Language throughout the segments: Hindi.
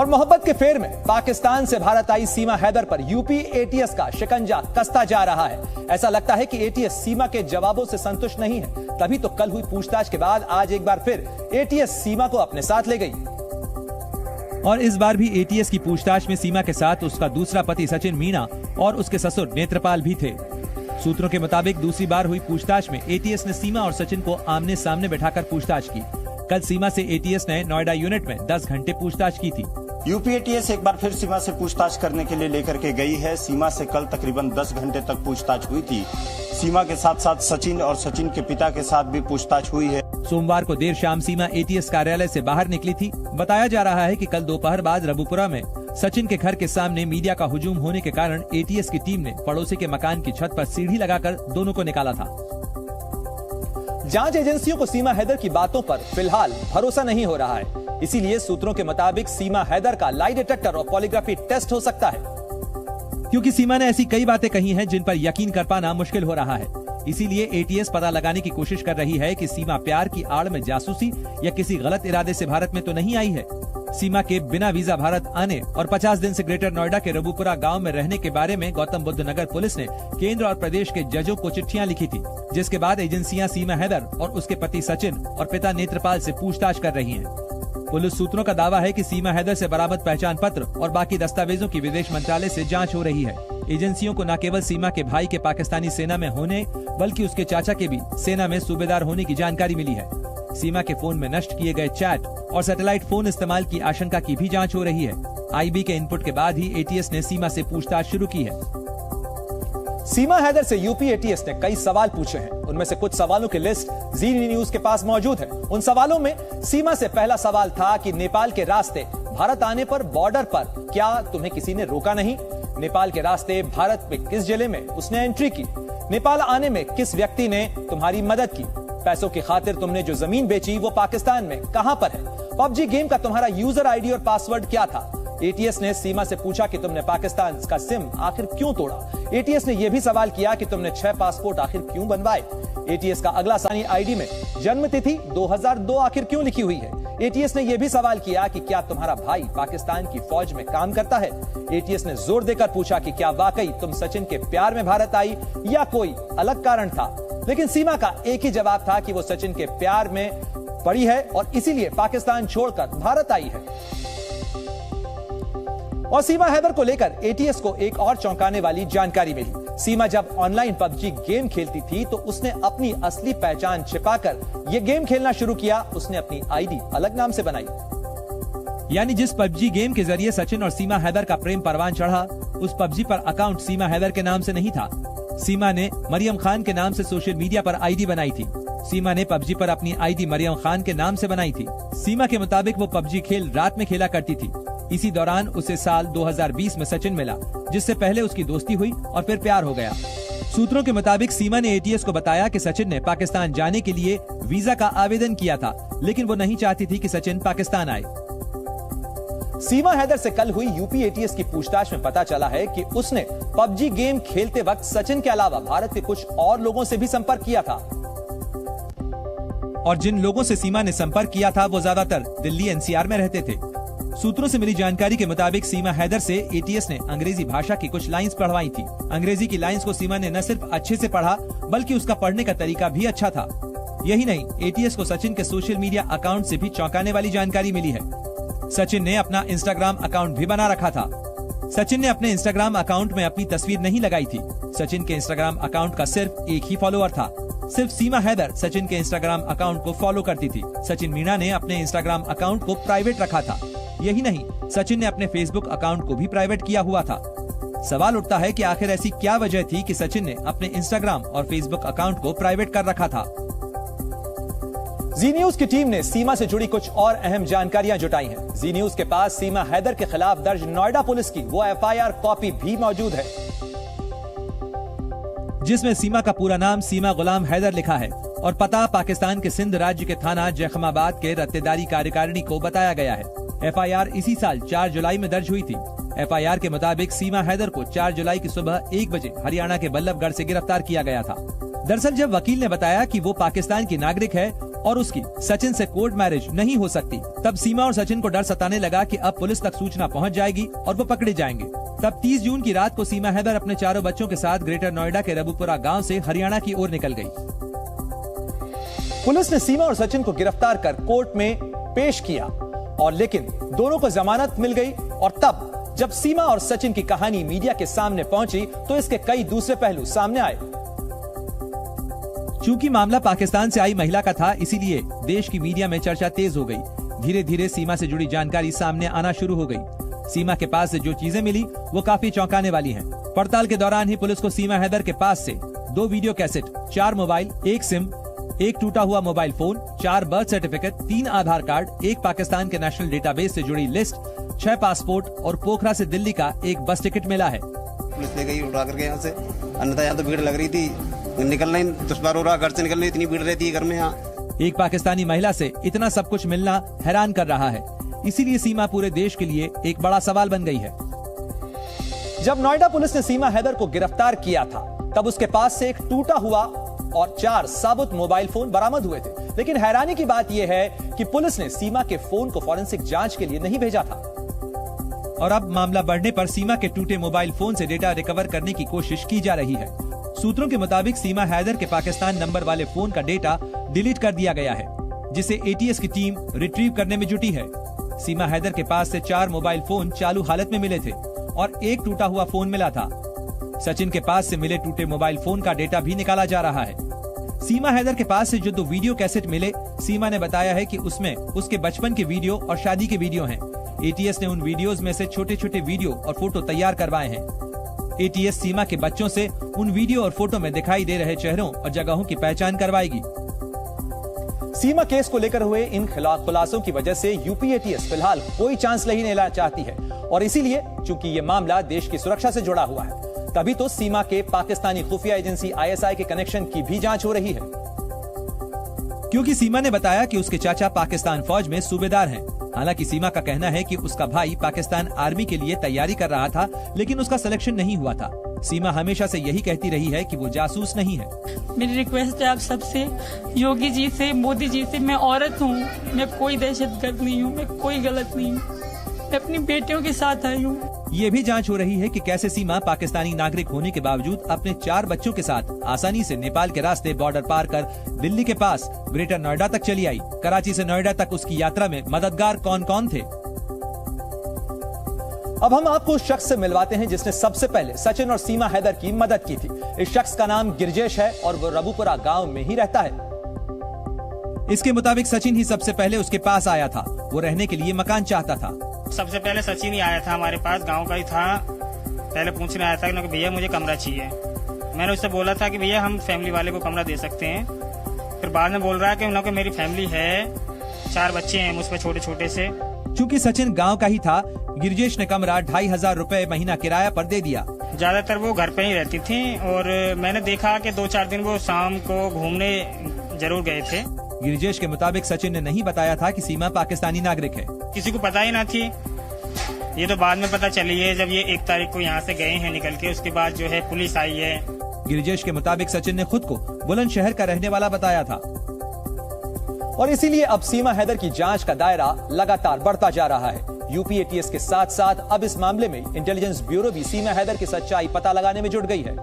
और मोहब्बत के फेर में पाकिस्तान से भारत आई सीमा हैदर पर यूपी एटीएस का शिकंजा कसता जा रहा है। ऐसा लगता है कि एटीएस सीमा के जवाबों से संतुष्ट नहीं है, तभी तो कल हुई पूछताछ के बाद आज एक बार फिर एटीएस सीमा को अपने साथ ले गई। और इस बार भी एटीएस की पूछताछ में सीमा के साथ उसका दूसरा पति सचिन मीणा और उसके ससुर नेत्रपाल भी थे। सूत्रों के मुताबिक दूसरी बार हुई पूछताछ में एटीएस ने सीमा और सचिन को आमने सामने बैठाकर पूछताछ की। कल सीमा से एटीएस ने नोएडा यूनिट में 10 घंटे पूछताछ की थी। यूपी एटीएस एक बार फिर सीमा से पूछताछ करने के लिए लेकर के गई है। सीमा से कल तकरीबन 10 घंटे तक पूछताछ हुई थी। सीमा के साथ साथ सचिन और सचिन के पिता के साथ भी पूछताछ हुई है। सोमवार को देर शाम सीमा एटीएस कार्यालय से बाहर निकली थी। बताया जा रहा है कि कल दोपहर बाद रबुपुरा में सचिन के घर के सामने मीडिया का हुजूम होने के कारण एटीएस की टीम ने पड़ोसी के मकान की छत पर सीढ़ी लगाकर दोनों को निकाला था। जांच एजेंसियों को सीमा हैदर की बातों पर फिलहाल भरोसा नहीं हो रहा है, इसीलिए सूत्रों के मुताबिक सीमा हैदर का लाई डिटेक्टर और पॉलीग्राफी टेस्ट हो सकता है, क्योंकि सीमा ने ऐसी कई बातें कही हैं जिन पर यकीन कर पाना मुश्किल हो रहा है। इसीलिए एटीएस पता लगाने की कोशिश कर रही है कि सीमा प्यार की आड़ में जासूसी या किसी गलत इरादे से भारत में तो नहीं आई है। सीमा के बिना वीजा भारत आने और 50 दिन से ग्रेटर नोएडा के रबुपुरा गांव में रहने के बारे में गौतम बुद्ध नगर पुलिस ने केंद्र और प्रदेश के जजों को चिट्ठियां लिखी थी, जिसके बाद एजेंसियां सीमा हैदर और उसके पति सचिन और पिता नेत्रपाल से पूछताछ कर रही हैं। पुलिस सूत्रों का दावा है कि सीमा हैदर से बरामद पहचान पत्र और बाकी दस्तावेजों की विदेश मंत्रालय से जांच हो रही है। एजेंसियों को न केवल सीमा के भाई के पाकिस्तानी सेना में होने बल्कि उसके चाचा के भी सेना में सूबेदार होने की जानकारी मिली है। सीमा के फोन में नष्ट किए गए चैट और सैटेलाइट फोन इस्तेमाल की आशंका की भी जांच हो रही है। आईबी के इनपुट के बाद ही एटीएस ने सीमा से पूछताछ शुरू की है। सीमा हैदर से यूपी एटीएस ने कई सवाल पूछे हैं। उनमें से कुछ सवालों की लिस्ट जी न्यूज के पास मौजूद है। उन सवालों में सीमा से पहला सवाल था कि नेपाल के रास्ते भारत आने पर बॉर्डर पर क्या तुम्हें किसी ने रोका नहीं? नेपाल के रास्ते भारत में किस जिले में उसने एंट्री की? नेपाल आने में किस व्यक्ति ने तुम्हारी मदद की? पैसों की खातिर तुमने जो जमीन बेची वो पाकिस्तान में कहां पर है? पबजी गेम का तुम्हारा यूजर आईडी और पासवर्ड क्या था? एटीएस ने सीमा से पूछा कि तुमने पाकिस्तान का सिम आखिर क्यों तोड़ा? एटीएस ने यह भी सवाल किया कि तुमने 6 पासपोर्ट आखिर क्यों बनवाए? एटीएस का अगला सानी आईडी में जन्म तिथि 2002 आखिर क्यों लिखी हुई है? एटीएस ने यह भी सवाल किया कि क्या तुम्हारा भाई पाकिस्तान की फौज में काम करता है? एटीएस ने जोर देकर पूछा कि क्या वाकई तुम सचिन के प्यार में भारत आई या कोई अलग कारण था? लेकिन सीमा का एक ही जवाब था कि वो सचिन के प्यार में पड़ी है और इसीलिए पाकिस्तान छोड़कर भारत आई है। और सीमा हैदर को लेकर एटीएस को एक और चौंकाने वाली जानकारी मिली। सीमा जब ऑनलाइन पबजी गेम खेलती थी तो उसने अपनी असली पहचान छिपाकर यह गेम खेलना शुरू किया। उसने अपनी आईडी अलग नाम से बनाई। यानी जिस पबजी गेम के जरिए सचिन और सीमा हैदर का प्रेम परवान चढ़ा, उस पबजी पर अकाउंट सीमा हैदर के नाम से नहीं था। सीमा ने मरियम खान के नाम से सोशल मीडिया पर आईडी बनाई थी। सीमा ने पबजी पर अपनी आईडी मरियम खान के नाम से बनाई थी। सीमा के मुताबिक वो पबजी खेल रात में खेला करती थी। इसी दौरान उसे साल 2020 में सचिन मिला, जिससे पहले उसकी दोस्ती हुई और फिर प्यार हो गया। सूत्रों के मुताबिक सीमा ने एटीएस को बताया कि सचिन ने पाकिस्तान जाने के लिए वीजा का आवेदन किया था, लेकिन वो नहीं चाहती थी कि सचिन पाकिस्तान आए। सीमा हैदर से कल हुई यूपी एटीएस की पूछताछ में पता चला है कि उसने पबजी गेम खेलते वक्त सचिन के अलावा भारत के कुछ और लोगों से भी संपर्क किया था। और जिन लोगों से सीमा ने संपर्क किया था वो ज्यादातर दिल्ली एनसीआर में रहते थे। सूत्रों से मिली जानकारी के मुताबिक सीमा हैदर से एटीएस ने अंग्रेजी भाषा की कुछ लाइंस पढ़वाई थी। अंग्रेजी की लाइंस को सीमा ने न सिर्फ अच्छे से पढ़ा बल्कि उसका पढ़ने का तरीका भी अच्छा था। यही नहीं, एटीएस को सचिन के सोशल मीडिया अकाउंट से भी चौंकाने वाली जानकारी मिली है। सचिन ने अपना इंस्टाग्राम अकाउंट भी बना रखा था। सचिन ने अपने इंस्टाग्राम अकाउंट में अपनी तस्वीर नहीं लगाई थी। सचिन के इंस्टाग्राम अकाउंट का सिर्फ एक ही फॉलोअर था। सिर्फ सीमा हैदर सचिन के इंस्टाग्राम अकाउंट को फॉलो करती थी। सचिन मीणा ने अपने इंस्टाग्राम अकाउंट को प्राइवेट रखा था। यही नहीं, सचिन ने अपने फेसबुक अकाउंट को भी प्राइवेट किया हुआ था। सवाल उठता है कि आखिर ऐसी क्या वजह थी कि सचिन ने अपने इंस्टाग्राम और फेसबुक अकाउंट को प्राइवेट कर रखा था। जी न्यूज की टीम ने सीमा से जुड़ी कुछ और अहम जानकारियां जुटाई हैं। जी न्यूज के पास सीमा हैदर के खिलाफ दर्ज नोएडा पुलिस की वो एफआईआर कॉपी भी मौजूद है, जिसमें सीमा का पूरा नाम सीमा गुलाम हैदर लिखा है और पता पाकिस्तान के सिंध राज्य के थाना जैखमाबाद के रत्तेदारी कार्यकारिणी को बताया गया है। एफआईआर इसी साल 4 जुलाई में दर्ज हुई थी। एफआईआर के मुताबिक सीमा हैदर को 4 जुलाई की सुबह 1 बजे हरियाणा के बल्लभगढ़ से गिरफ्तार किया गया था। दरअसल जब वकील ने बताया कि वो पाकिस्तान की नागरिक है, और उसकी सचिन से कोर्ट मैरिज नहीं हो सकती। तब सीमा और सचिन को डर सताने लगा कि अब पुलिस तक सूचना पहुंच जाएगी और वो पकड़े जाएंगे। तब 30 जून की रात को सीमा हैदर अपने चारों बच्चों के साथ ग्रेटर नोएडा के रबुपुरा गांव से हरियाणा की ओर निकल गई। पुलिस ने सीमा और सचिन को गिरफ्तार कर कोर्ट में पेश किया और लेकिन दोनों को जमानत मिल गई। और तब जब सीमा और सचिन की कहानी मीडिया के सामने पहुंची तो इसके कई दूसरे पहलू सामने आए। चूंकि मामला पाकिस्तान से आई महिला का था, इसीलिए देश की मीडिया में चर्चा तेज हो गई। धीरे धीरे सीमा से जुड़ी जानकारी सामने आना शुरू हो गई। सीमा के पास से जो चीजें मिली वो काफी चौंकाने वाली हैं। पड़ताल के दौरान ही पुलिस को सीमा हैदर के पास से 2 वीडियो कैसेट, 4 मोबाइल, 1 सिम, 1 टूटा हुआ मोबाइल फोन, 4 बर्थ सर्टिफिकेट, 3 आधार कार्ड, 1 पाकिस्तान के नेशनल डेटाबेस से जुड़ी लिस्ट, 6 पासपोर्ट और पोखरा से दिल्ली का 1 बस टिकट मिला है। पुलिस ले गई उठा करके यहाँ से, अन्यथा यहाँ तो भीड़ लग रही थी, निकलना ही दुश्वार हो रहा, घर से निकलने इतनी भीड़ रहती है घर में। यहाँ एक पाकिस्तानी महिला से इतना सब कुछ मिलना हैरान कर रहा है। इसीलिए सीमा पूरे देश के लिए एक बड़ा सवाल बन गई है। जब नोएडा पुलिस ने सीमा हैदर को गिरफ्तार किया था तब उसके पास से एक टूटा हुआ और 4 साबुत मोबाइल फोन बरामद हुए थे। लेकिन हैरानी की बात यह है कि पुलिस ने सीमा के फोन को फॉरेंसिक जांच के लिए नहीं भेजा था। और अब मामला बढ़ने पर सीमा के टूटे मोबाइल फोन से डेटा रिकवर करने की कोशिश की जा रही है। सूत्रों के मुताबिक सीमा हैदर के पाकिस्तान नंबर वाले फोन का डेटा डिलीट कर दिया गया है, जिसे एटीएस की टीम रिट्रीव करने में जुटी है। सीमा हैदर के पास से 4 मोबाइल फोन चालू हालत में मिले थे और 1 टूटा हुआ फोन मिला था। सचिन के पास से मिले टूटे मोबाइल फोन का डेटा भी निकाला जा रहा है। सीमा हैदर के पास से जो 2 वीडियो कैसेट मिले, सीमा ने बताया है कि उसमें उसके बचपन के वीडियो और शादी के वीडियो हैं। एटीएस ने उन वीडियोस में से छोटे छोटे वीडियो और फोटो तैयार करवाए हैं। एटीएस सीमा के बच्चों से उन वीडियो और फोटो में दिखाई दे रहे चेहरों और जगहों की पहचान करवाएगी। सीमा केस को लेकर हुए इन खुलासों की वजह से यूपी एटीएस फिलहाल कोई चांस नहीं लेना चाहती है और इसीलिए चूंकि ये मामला देश की सुरक्षा से जुड़ा हुआ है, तभी तो सीमा के पाकिस्तानी खुफिया एजेंसी आईएसआई के कनेक्शन की भी जांच हो रही है। क्योंकि सीमा ने बताया कि उसके चाचा पाकिस्तान फौज में सूबेदार हैं। हालांकि सीमा का कहना है कि उसका भाई पाकिस्तान आर्मी के लिए तैयारी कर रहा था, लेकिन उसका सिलेक्शन नहीं हुआ था। सीमा हमेशा से यही कहती रही है कि वो जासूस नहीं है। मेरी रिक्वेस्ट है आप सबसे, योगी जी से, मोदी जी से, मैं औरत हूँ, मैं कोई दहशतगर्द नहीं हूँ, मैं कोई गलत नहीं हूँ, मैं अपनी बेटियों के साथ आई हूँ। ये भी जांच हो रही है कि कैसे सीमा पाकिस्तानी नागरिक होने के बावजूद अपने 4 बच्चों के साथ आसानी से नेपाल के रास्ते बॉर्डर पार कर दिल्ली के पास ग्रेटर नोएडा तक चली आई। कराची से नोएडा तक उसकी यात्रा में मददगार कौन कौन थे? अब हम आपको उस शख्स से मिलवाते हैं जिसने सबसे पहले सचिन और सीमा हैदर की मदद की थी। इस शख्स का नाम गिरजेश है और वो रबुपुरा गांव में ही रहता है। इसके मुताबिक सचिन ही सबसे पहले उसके पास आया था। वो रहने के लिए मकान चाहता था। सबसे पहले सचिन ही आया था हमारे पास, गांव का ही था। पहले पूछने आया था कि भैया मुझे कमरा चाहिए। मैंने उससे बोला था कि भैया हम फैमिली वाले को कमरा दे सकते हैं। फिर बाद में बोल रहा है कि उन मेरी फैमिली है, 4 बच्चे हैं मुझ पर छोटे छोटे से। चूंकि सचिन गांव का ही था, गिरजेश ने कमरा 2500 रुपए महीना किराया पर दे दिया। ज्यादातर वो घर पे ही रहती थी और मैंने देखा कि 2-4 दिन वो शाम को घूमने जरूर गए थे। गिरजेश के मुताबिक सचिन ने नहीं बताया था कि सीमा पाकिस्तानी नागरिक है। किसी को पता ही ना थी। ये तो बाद में पता चली है जब ये 1 तारीख को यहाँ से गए हैं निकल के, उसके बाद जो है पुलिस आई है। गिरजेश के मुताबिक सचिन ने खुद को बुलंदशहर का रहने वाला बताया था और इसीलिए अब सीमा हैदर की जांच का दायरा लगातार बढ़ता जा रहा है। यूपी एटीएस के साथ साथ अब इस मामले में इंटेलिजेंस ब्यूरो भी सीमा हैदर की सच्चाई पता लगाने में जुट गई है।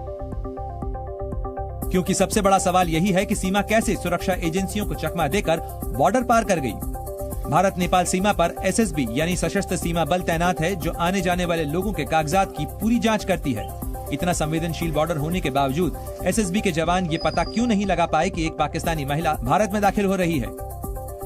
क्योंकि सबसे बड़ा सवाल यही है कि सीमा कैसे सुरक्षा एजेंसियों को चकमा देकर बॉर्डर पार कर गई। भारत नेपाल सीमा पर एसएसबी यानी सशस्त्र सीमा बल तैनात है, जो आने जाने वाले लोगों के कागजात की पूरी जांच करती है। इतना संवेदनशील बॉर्डर होने के बावजूद एसएसबी के जवान ये पता क्यों नहीं लगा पाए कि एक पाकिस्तानी महिला भारत में दाखिल हो रही है।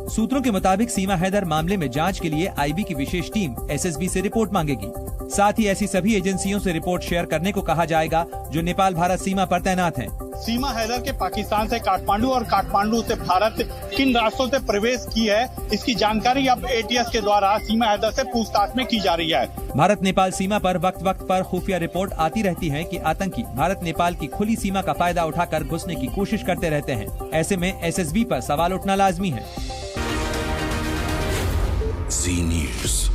सूत्रों के मुताबिक सीमा हैदर मामले में जांच के लिए आईबी की विशेष टीम एसएसबी से रिपोर्ट मांगेगी। साथ ही ऐसी सभी एजेंसियों से रिपोर्ट शेयर करने को कहा जाएगा जो नेपाल भारत सीमा पर तैनात हैं। सीमा हैदर के पाकिस्तान से काठमांडू और काठमांडू से भारत किन रास्तों से प्रवेश की है, इसकी जानकारी अब एटीएस के द्वारा सीमा हैदर से पूछताछ में की जा रही है। भारत नेपाल सीमा पर वक्त वक्त पर खुफिया रिपोर्ट आती रहती है कि आतंकी भारत नेपाल की खुली सीमा का फायदा उठाकर घुसने की कोशिश करते रहते हैं। ऐसे में एसएसबी पर सवाल उठना लाजमी है। जी न्यूज़।